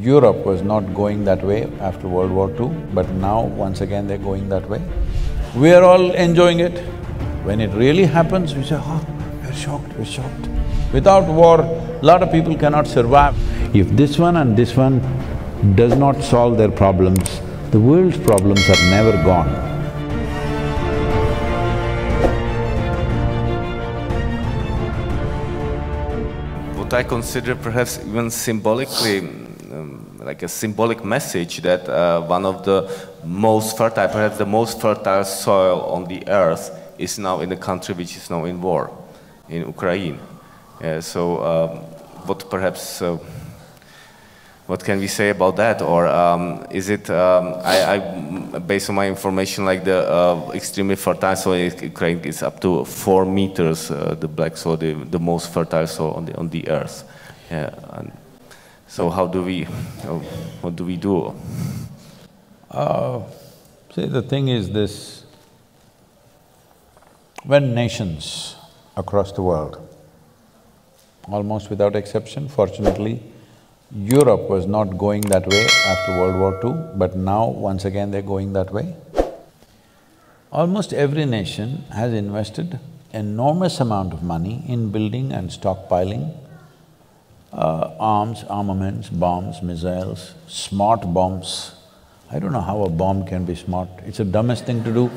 Europe was not going that way after World War II, but now once again they're going that way. We are all enjoying it. When it really happens, we say, oh, we're shocked, we're shocked. Without war, a lot of people cannot survive. If this one and this one does not solve their problems, the world's problems are never gone. What I consider perhaps even symbolically, like a symbolic message that one of the most fertile, perhaps the most fertile soil on the earth is now in a country which is now in war, in Ukraine. What perhaps, what can we say about that? Or is it, based on my information, like the extremely fertile soil in Ukraine is up to 4 meters, the black soil, the most fertile soil on the earth. So how do we, what do we do? See, the thing is this, when nations across the world, almost without exception, fortunately, Europe was not going that way after World War II, but now once again they're going that way. Almost every nation has invested enormous amount of money in building and stockpiling arms, armaments, bombs, missiles, smart bombs. I don't know how a bomb can be smart, it's the dumbest thing to do.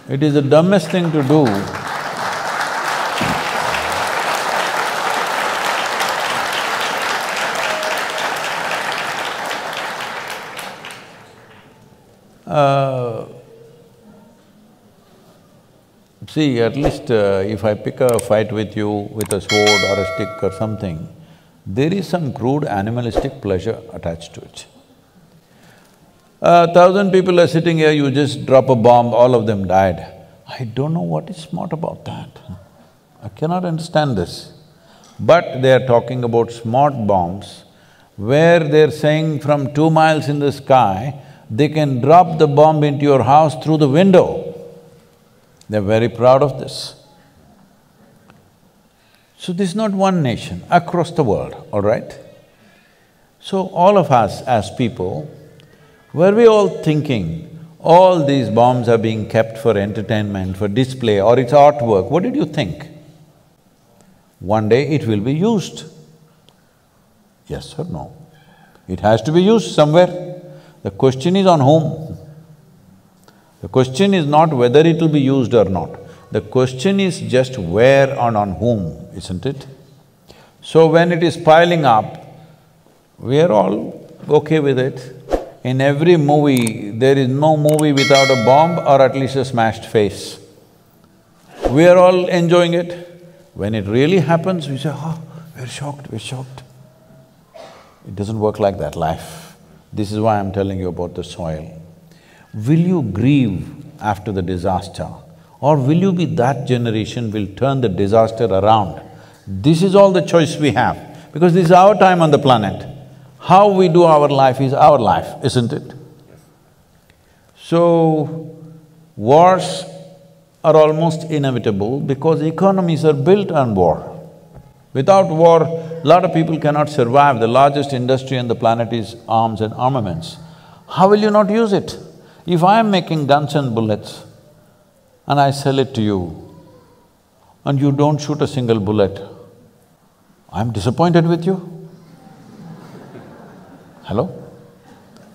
It is the dumbest thing to do. See, at least if I pick a fight with you with a sword or a stick or something, there is some crude animalistic pleasure attached to it. 1,000 people are sitting here, you just drop a bomb, all of them died. I don't know what is smart about that. I cannot understand this. But they are talking about smart bombs, where they're saying from 2 miles in the sky, they can drop the bomb into your house through the window. They're very proud of this. So this is not one nation, across the world, all right? So all of us as people, were we all thinking, all these bombs are being kept for entertainment, for display, or it's artwork, what did you think? One day it will be used. Yes or no? It has to be used somewhere. The question is on whom? The question is not whether it will be used or not. The question is just where and on whom, isn't it? So when it is piling up, we are all okay with it. In every movie, there is no movie without a bomb or at least a smashed face. We are all enjoying it. When it really happens, we say, oh, we're shocked, we're shocked. It doesn't work like that, life. This is why I'm telling you about the soil. Will you grieve after the disaster, or will you be that generation will turn the disaster around? This is all the choice we have, because this is our time on the planet. How we do our life is our life, isn't it? So, wars are almost inevitable because economies are built on war. Without war, a lot of people cannot survive. The largest industry on the planet is arms and armaments. How will you not use it? If I am making guns and bullets and I sell it to you and you don't shoot a single bullet, I'm disappointed with you. Hello?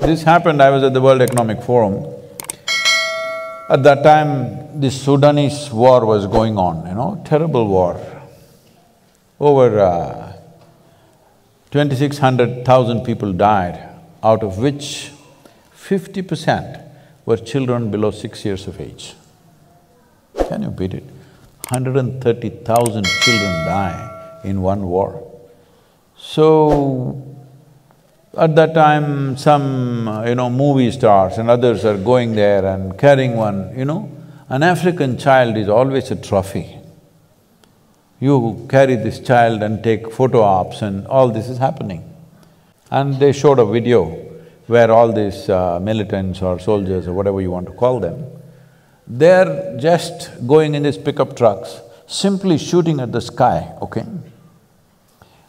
This happened, I was at the World Economic Forum. At that time, the Sudanese war was going on, terrible war. Over 2,600,000 people died, out of which 50% were children below 6 years of age. Can you beat it? 130,000 children die in one war. So, at that time, some, movie stars and others are going there and carrying one, an African child is always a trophy. You carry this child and take photo ops and all this is happening. And they showed a video where all these militants or soldiers or whatever you want to call them, they're just going in these pickup trucks, simply shooting at the sky, okay?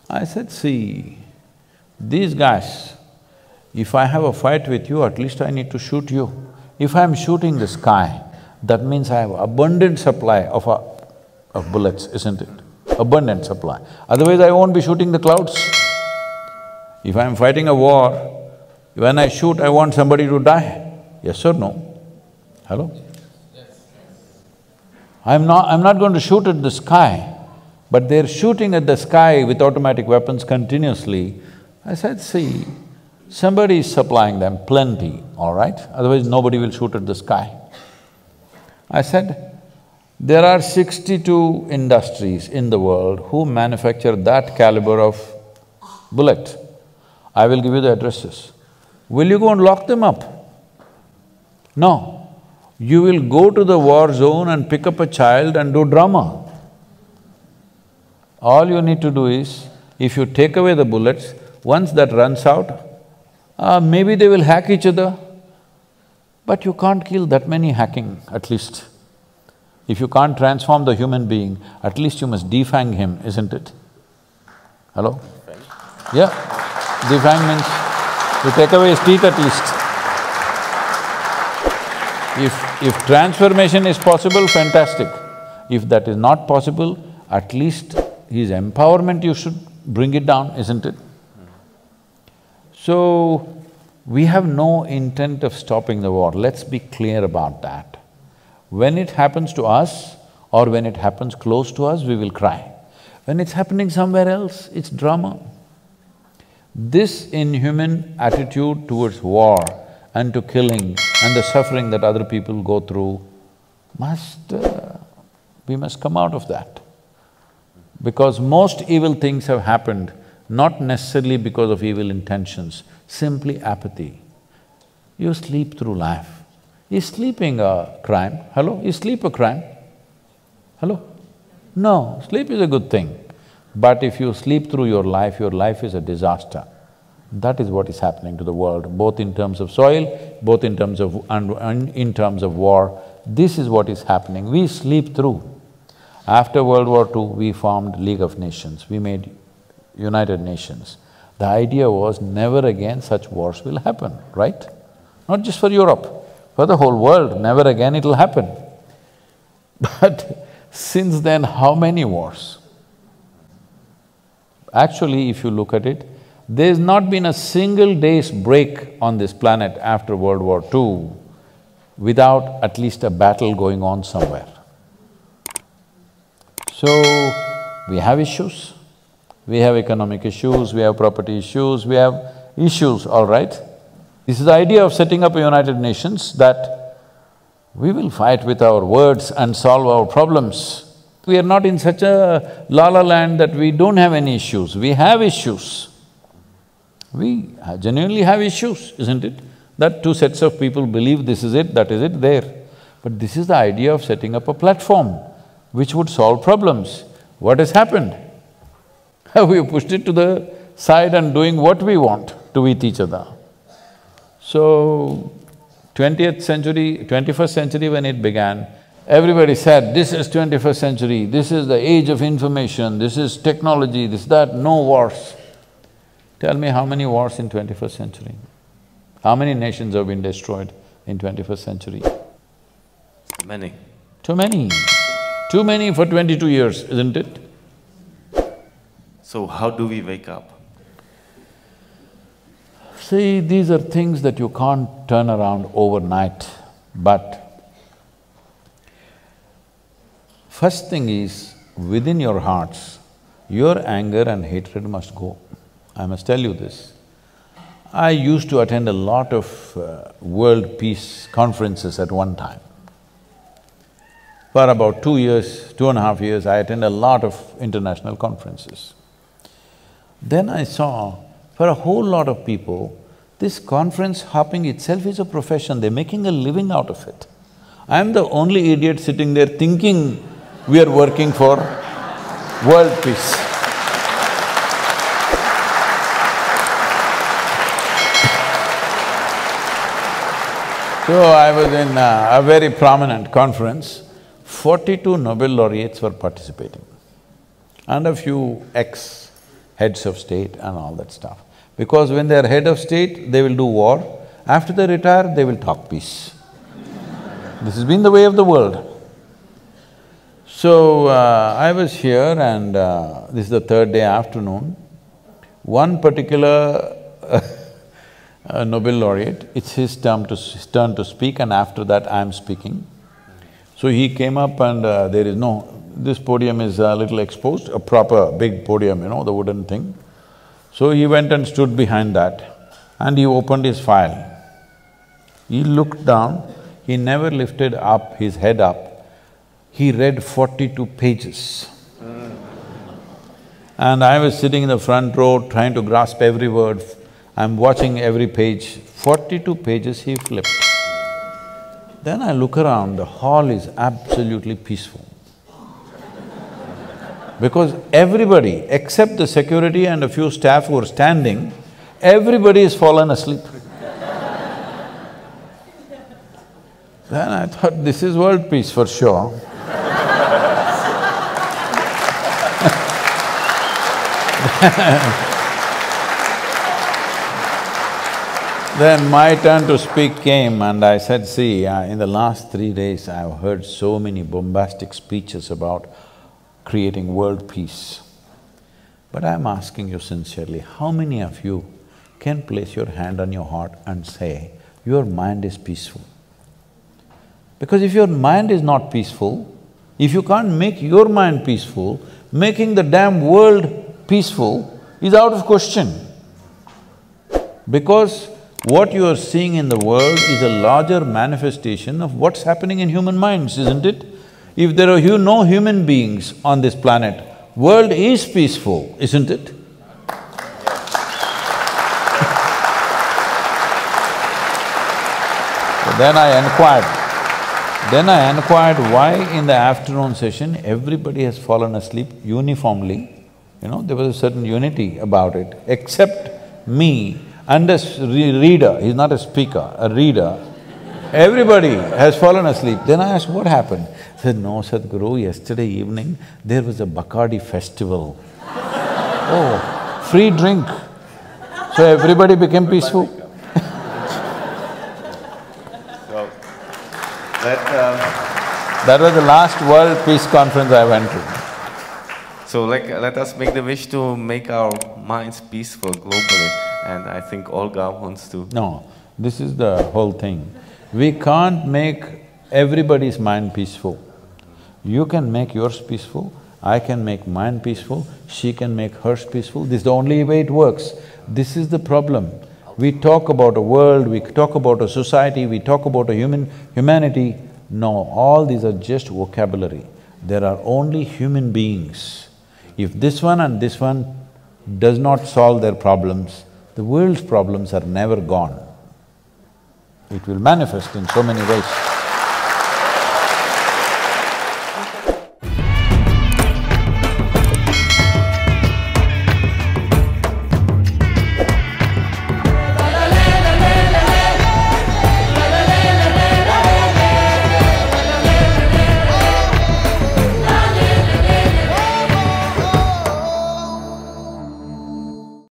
I said, see, These guys, if I have a fight with you, at least I need to shoot you. If I'm shooting the sky, that means I have abundant supply of bullets, isn't it? Abundant supply. Otherwise I won't be shooting the clouds. If I'm fighting a war, when I shoot, I want somebody to die. Yes or no? Hello? I'm not going to shoot at the sky, but they're shooting at the sky with automatic weapons continuously. I said, see, somebody is supplying them plenty, all right? Otherwise nobody will shoot at the sky. I said, there are 62 industries in the world who manufacture that caliber of bullet. I will give you the addresses. Will you go and lock them up? No. You will go to the war zone and pick up a child and do drama. All you need to do is, if you take away the bullets, once that runs out, maybe they will hack each other, but you can't kill that many hacking, at least. If you can't transform the human being, at least you must defang him, isn't it? Hello? Yeah, defang means you take away his teeth at least. If transformation is possible, fantastic. If that is not possible, at least his empowerment you should bring it down, isn't it? So, we have no intent of stopping the war, let's be clear about that. When it happens to us or when it happens close to us, we will cry. When it's happening somewhere else, it's drama. This inhuman attitude towards war and to killing and the suffering that other people go through we must come out of that. Because most evil things have happened not necessarily because of evil intentions, simply apathy. You sleep through life. Is sleeping a crime? Hello? Is sleep a crime? Hello? No, sleep is a good thing. But if you sleep through your life is a disaster. That is what is happening to the world, both in terms of soil, both in terms of… in terms of war. This is what is happening, we sleep through. After World War II, we formed League of Nations, we made United Nations. The idea was never again such wars will happen, right? Not just for Europe, for the whole world, never again it'll happen. But since then, how many wars? Actually, if you look at it, there's not been a single day's break on this planet after World War II without at least a battle going on somewhere. So, we have issues, we have economic issues, we have property issues, we have issues, all right? This is the idea of setting up a United Nations, that we will fight with our words and solve our problems. We are not in such a la-la land that we don't have any issues, we have issues. We genuinely have issues, isn't it? That two sets of people believe this is it, that is it, there. But this is the idea of setting up a platform which would solve problems. What has happened? We have pushed it to the side and doing what we want to with each other. So, 20th century, 21st century when it began, everybody said, this is 21st century, this is the age of information, this is technology, this, that, no wars. Tell me how many wars in 21st century? How many nations have been destroyed in 21st century? Many. Too many. Too many for 22 years, isn't it? So how do we wake up? See, these are things that you can't turn around overnight, but first thing is, within your hearts, your anger and hatred must go. I must tell you this. I used to attend a lot of world peace conferences at one time. For about 2 years, 2.5 years, I attended a lot of international conferences. Then I saw, for a whole lot of people, this conference hopping itself is a profession, they're making a living out of it. I'm the only idiot sitting there thinking we are working for world peace. So I was in a very prominent conference, 42 Nobel laureates were participating and a few ex-heads of state and all that stuff. Because when they are head of state, they will do war. After they retire, they will talk peace. This has been the way of the world. So, I was here and this is the third day afternoon. One particular Nobel laureate, it's his turn to speak, and after that I'm speaking. So he came up and this podium is a little exposed, a proper big podium, the wooden thing. So he went and stood behind that and he opened his file. He looked down, he never lifted up his head up. He read 42 pages. And I was sitting in the front row trying to grasp every word. I'm watching every page. 42 pages he flipped. Then I look around, the hall is absolutely peaceful. Because everybody, except the security and a few staff who are standing, everybody has fallen asleep. Then I thought, this is world peace for sure. Then my turn to speak came and I said, see, in the last 3 days I've heard so many bombastic speeches about creating world peace. But I'm asking you sincerely, how many of you can place your hand on your heart and say, your mind is peaceful? Because if your mind is not peaceful, if you can't make your mind peaceful, making the damn world peaceful is out of question. Because what you are seeing in the world is a larger manifestation of what's happening in human minds, isn't it? If there are no human beings on this planet, world is peaceful, isn't it? So then I inquired why in the afternoon session everybody has fallen asleep uniformly. There was a certain unity about it, except me and a reader, he's not a speaker, a reader. Everybody has fallen asleep. Then I asked, what happened? He said, no, Sadhguru, yesterday evening there was a Bacardi festival. Oh, free drink. So everybody became peaceful. So, that was the last World Peace Conference I went to. So let us make the wish to make our minds peaceful globally, and I think Olga wants to… No, this is the whole thing. We can't make everybody's mind peaceful. You can make yours peaceful, I can make mine peaceful, she can make hers peaceful, this is the only way it works. This is the problem. We talk about a world, we talk about a society, we talk about a humanity. No, all these are just vocabulary. There are only human beings. If this one and this one does not solve their problems, the world's problems are never gone. It will manifest in so many ways.